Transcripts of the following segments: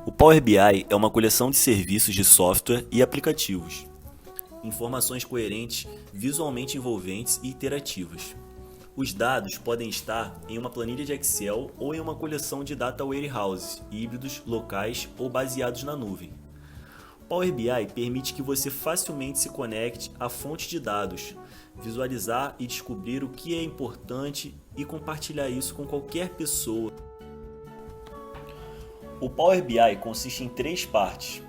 O Power BI é uma coleção de serviços de software e aplicativos, informações coerentes, visualmente envolventes e interativas. Os dados podem estar em uma planilha de Excel ou em uma coleção de data warehouse, híbridos, locais ou baseados na nuvem. O Power BI permite que você facilmente se conecte à fonte de dados, visualizar e descobrir o que é importante e compartilhar isso com qualquer pessoa. O Power BI consiste em três partes.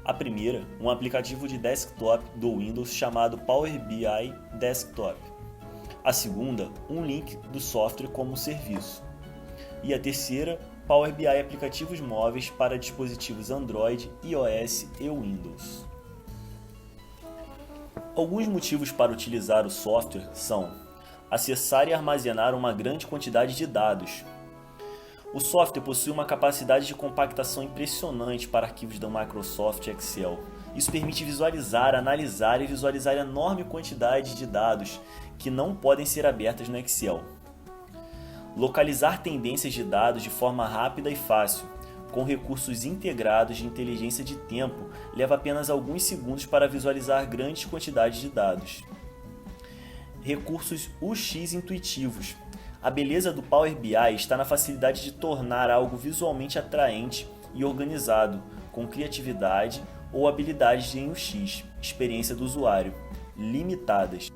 A primeira, um aplicativo de desktop do Windows chamado Power BI Desktop. A segunda, um link do software como serviço. E a terceira, Power BI aplicativos móveis para dispositivos Android, iOS e Windows. Alguns motivos para utilizar o software são acessar e armazenar uma grande quantidade de dados. O software possui uma capacidade de compactação impressionante para arquivos da Microsoft Excel. Isso permite visualizar, analisar e visualizar enorme quantidade de dados que não podem ser abertas no Excel. Localizar tendências de dados de forma rápida e fácil. Com recursos integrados de inteligência de tempo, leva apenas alguns segundos para visualizar grandes quantidades de dados. Recursos UX intuitivos. A beleza do Power BI está na facilidade de tornar algo visualmente atraente e organizado, com criatividade ou habilidades em UX, experiência do usuário, limitadas.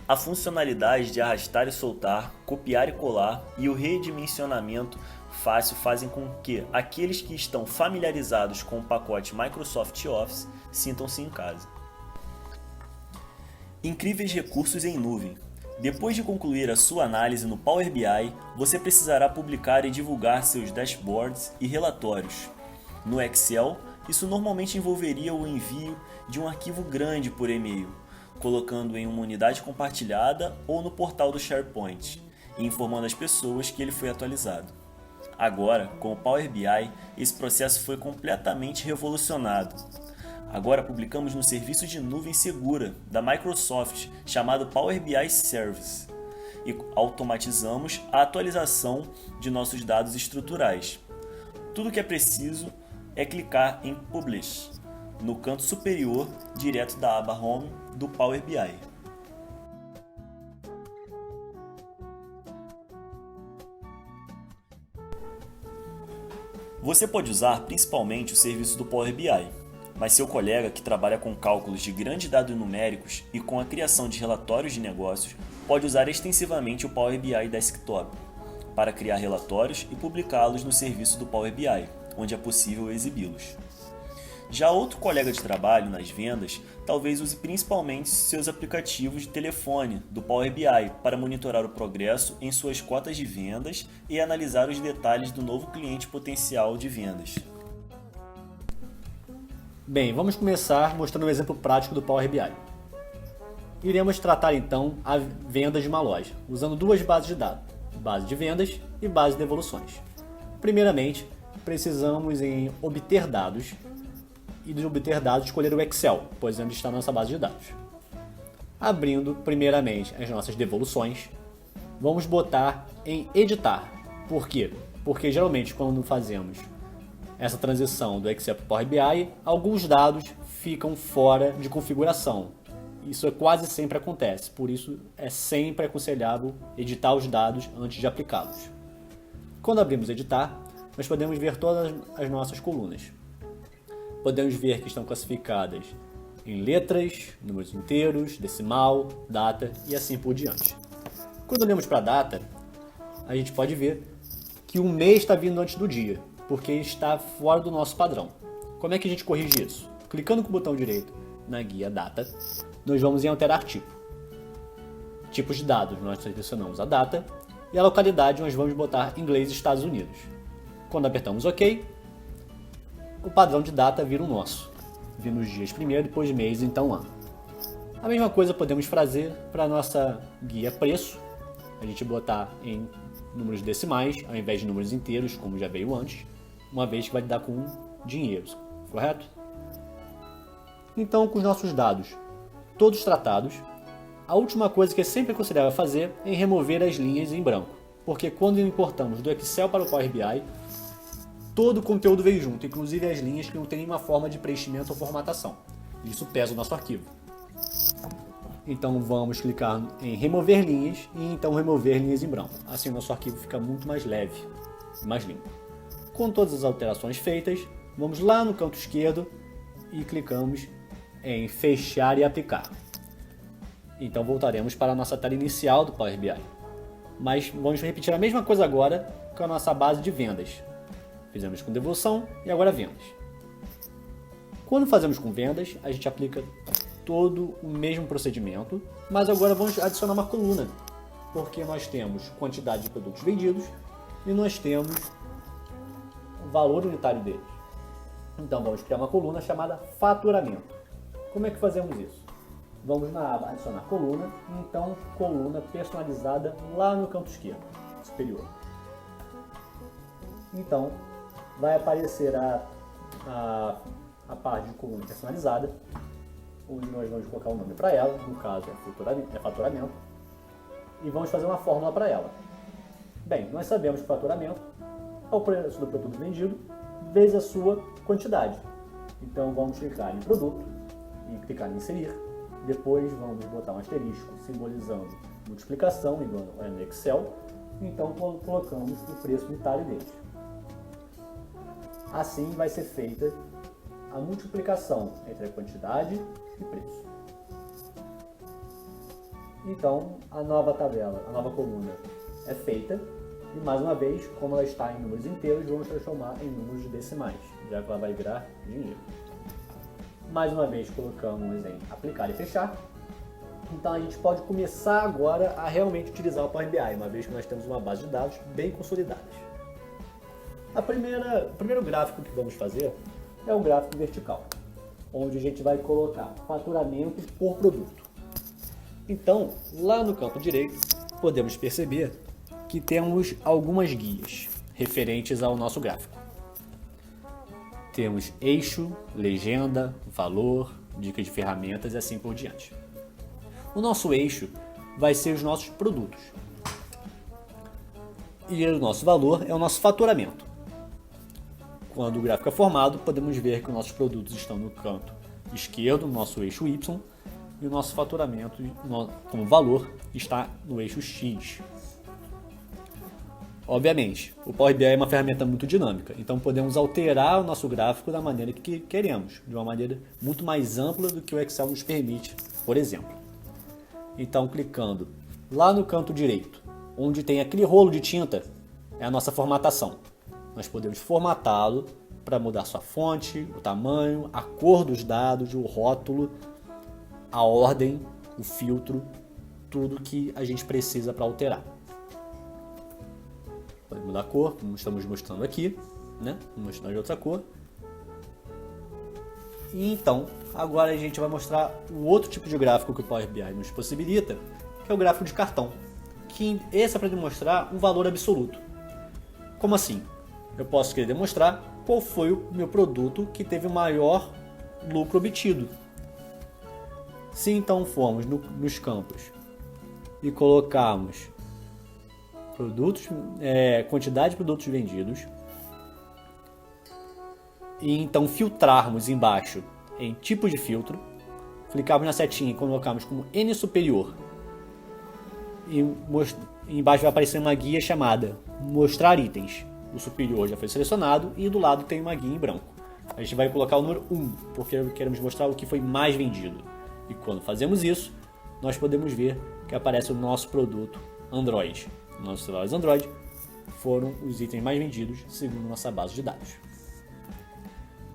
A funcionalidade de arrastar e soltar, copiar e colar e o redimensionamento fácil fazem com que aqueles que estão familiarizados com o pacote Microsoft Office sintam-se em casa. Incríveis recursos em nuvem. Depois de concluir a sua análise no Power BI, você precisará publicar e divulgar seus dashboards e relatórios. No Excel, isso normalmente envolveria o envio de um arquivo grande por e-mail, colocando em uma unidade compartilhada ou no portal do SharePoint, e informando as pessoas que ele foi atualizado. Agora, com o Power BI, esse processo foi completamente revolucionado. Agora publicamos no serviço de nuvem segura da Microsoft chamado Power BI Service e automatizamos a atualização de nossos dados estruturais. Tudo o que é preciso é clicar em Publish no canto superior direto da aba Home do Power BI. Você pode usar principalmente o serviço do Power BI, mas seu colega que trabalha com cálculos de grandes dados numéricos e com a criação de relatórios de negócios pode usar extensivamente o Power BI Desktop para criar relatórios e publicá-los no serviço do Power BI, onde é possível exibi-los. Já outro colega de trabalho nas vendas talvez use principalmente seus aplicativos de telefone do Power BI para monitorar o progresso em suas cotas de vendas e analisar os detalhes do novo cliente potencial de vendas. Bem, vamos começar mostrando um exemplo prático do Power BI. Iremos tratar então a venda de uma loja, usando duas bases de dados, base de vendas e base de devoluções. Primeiramente, precisamos em obter dados e de obter dados escolher o Excel, pois é onde está a nossa base de dados. Abrindo primeiramente as nossas devoluções, vamos botar em editar. Por quê? Porque geralmente quando fazemos essa transição do Excel para o Power BI, alguns dados ficam fora de configuração. Isso quase sempre acontece, por isso é sempre aconselhável editar os dados antes de aplicá-los. Quando abrimos editar, nós podemos ver todas as nossas colunas. Podemos ver que estão classificadas em letras, números inteiros, decimal, data e assim por diante. Quando olhamos para a data, a gente pode ver que o mês está vindo antes do dia, porque está fora do nosso padrão. Como é que a gente corrige isso? Clicando com o botão direito na guia Data, nós vamos em Alterar Tipo. Tipos de dados, nós selecionamos a data e a localidade nós vamos botar inglês Estados Unidos. Quando apertamos OK, o padrão de data vira o nosso, vindo os dias primeiro, depois mês, então ano. A mesma coisa podemos fazer para a nossa guia Preço, a gente botar em números decimais ao invés de números inteiros, como já veio antes, uma vez que vai lidar com dinheiros, correto? Então, com os nossos dados todos tratados, a última coisa que é sempre aconselhável fazer é remover as linhas em branco, porque quando importamos do Excel para o Power BI, todo o conteúdo veio junto, inclusive as linhas que não tem nenhuma forma de preenchimento ou formatação. Isso pesa o nosso arquivo. Então vamos clicar em remover linhas e então remover linhas em branco. Assim o nosso arquivo fica muito mais leve e mais limpo. Com todas as alterações feitas, vamos lá no canto esquerdo e clicamos em fechar e aplicar. Então voltaremos para a nossa tela inicial do Power BI. Mas vamos repetir a mesma coisa agora com a nossa base de vendas. Fizemos com devolução e agora vendas. Quando fazemos com vendas, a gente aplica todo o mesmo procedimento, mas agora vamos adicionar uma coluna, porque nós temos quantidade de produtos vendidos e nós temos o valor unitário deles. Então vamos criar uma coluna chamada faturamento. Como é que fazemos isso? Vamos na aba adicionar coluna e então coluna personalizada lá no canto esquerdo superior. Então vai aparecer a parte de coluna personalizada, onde nós vamos colocar o nome para ela, no caso é faturamento, e vamos fazer uma fórmula para ela. Bem, nós sabemos que faturamento é o preço do produto vendido vezes a sua quantidade. Então vamos clicar em produto e clicar em inserir. Depois vamos botar um asterisco simbolizando multiplicação, igual no Excel. Então colocamos o preço unitário deles. Assim vai ser feita a multiplicação entre a quantidade e preço. Então a nova tabela, a nova coluna é feita e mais uma vez, como ela está em números inteiros, vamos transformar em números decimais, já que ela vai virar dinheiro. Mais uma vez colocamos em aplicar e fechar. Então a gente pode começar agora a realmente utilizar o Power BI, uma vez que nós temos uma base de dados bem consolidada. O primeiro gráfico que vamos fazer é o gráfico vertical, onde a gente vai colocar faturamento por produto. Então, lá no canto direito, podemos perceber que temos algumas guias referentes ao nosso gráfico. Temos eixo, legenda, valor, dicas de ferramentas e assim por diante. O nosso eixo vai ser os nossos produtos. E o nosso valor é o nosso faturamento. Quando o gráfico é formado, podemos ver que os nossos produtos estão no canto esquerdo, no nosso eixo Y, e o nosso faturamento como valor está no eixo X. Obviamente, o Power BI é uma ferramenta muito dinâmica, então podemos alterar o nosso gráfico da maneira que queremos, de uma maneira muito mais ampla do que o Excel nos permite, por exemplo. Então, clicando lá no canto direito, onde tem aquele rolo de tinta, é a nossa formatação. Nós podemos formatá-lo para mudar sua fonte, o tamanho, a cor dos dados, o rótulo, a ordem, o filtro, tudo que a gente precisa para alterar. Pode mudar a cor, como estamos mostrando aqui, né? Vou mostrar de outra cor. E então, agora a gente vai mostrar o outro tipo de gráfico que o Power BI nos possibilita, que é o gráfico de cartão. Esse é para demonstrar um valor absoluto. Como assim? Eu posso querer demonstrar qual foi o meu produto que teve o maior lucro obtido. Se então formos nos campos e colocarmos quantidade de produtos vendidos, e então filtrarmos embaixo em tipo de filtro, clicarmos na setinha e colocarmos como N superior, e embaixo vai aparecer uma guia chamada mostrar itens. O superior já foi selecionado e do lado tem uma guia em branco. A gente vai colocar o número 1, porque queremos mostrar o que foi mais vendido. E quando fazemos isso, nós podemos ver que aparece o nosso produto Android. Nossos celulares Android foram os itens mais vendidos segundo nossa base de dados.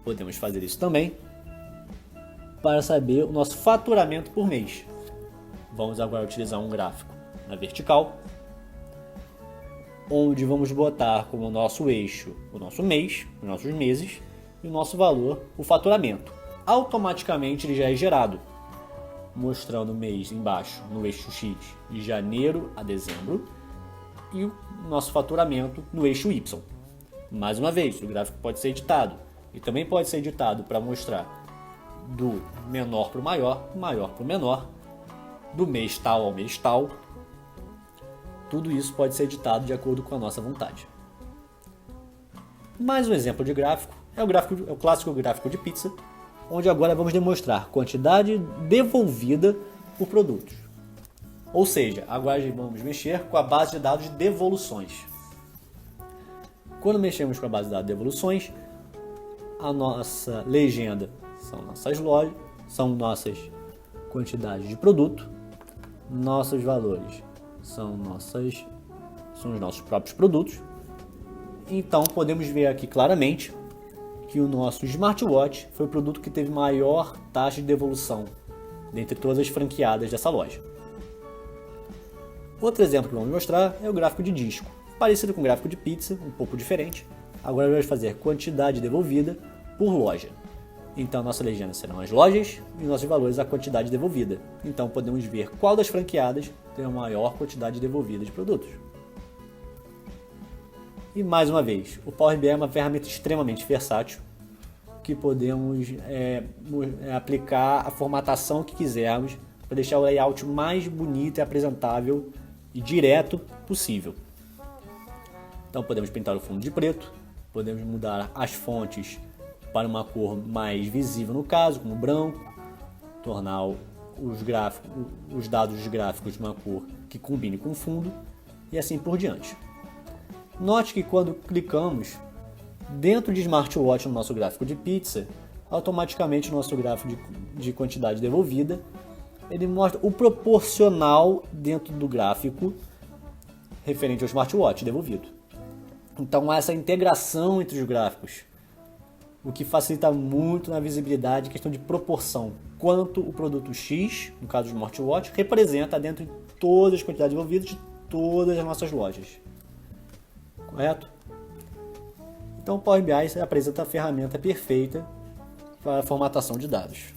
Podemos fazer isso também para saber o nosso faturamento por mês. Vamos agora utilizar um gráfico na vertical, onde vamos botar como nosso eixo o nosso mês, os nossos meses, e o nosso valor, o faturamento. Automaticamente ele já é gerado, mostrando o mês embaixo no eixo X de janeiro a dezembro e o nosso faturamento no eixo Y. Mais uma vez, o gráfico pode ser editado e também pode ser editado para mostrar do menor para o maior para o menor, do mês tal ao mês tal. Tudo isso pode ser editado de acordo com a nossa vontade. Mais um exemplo de gráfico é o clássico gráfico de pizza, onde agora vamos demonstrar quantidade devolvida por produtos. Ou seja, agora vamos mexer com a base de dados de devoluções. Quando mexemos com a base de dados de devoluções, a nossa legenda são nossas lojas, são nossas quantidades de produto, nossos valores são os nossos próprios produtos. Então podemos ver aqui claramente que o nosso smartwatch foi o produto que teve maior taxa de devolução dentre todas as franqueadas dessa loja. Outro exemplo que vamos mostrar é o gráfico de disco, parecido com o gráfico de pizza, um pouco diferente. Agora vamos fazer quantidade devolvida por loja. Então nossa legenda serão as lojas e nossos valores a quantidade devolvida. Então podemos ver qual das franqueadas tem a maior quantidade devolvida de produtos. E mais uma vez, o Power BI é uma ferramenta extremamente versátil que podemos aplicar a formatação que quisermos para deixar o layout mais bonito e apresentável e direto possível. Então podemos pintar o fundo de preto, podemos mudar as fontes para uma cor mais visível no caso, como branco, tornar os dados gráficos de uma cor que combine com o fundo e assim por diante. Note que quando clicamos dentro de smartwatch no nosso gráfico de pizza, automaticamente o nosso gráfico de quantidade devolvida, ele mostra o proporcional dentro do gráfico referente ao smartwatch devolvido. Então há essa integração entre os gráficos, o que facilita muito na visibilidade, questão de proporção, quanto o produto X, no caso do smartwatch, representa dentro de todas as quantidades devolvidas de todas as nossas lojas. Correto? Então o Power BI apresenta a ferramenta perfeita para a formatação de dados.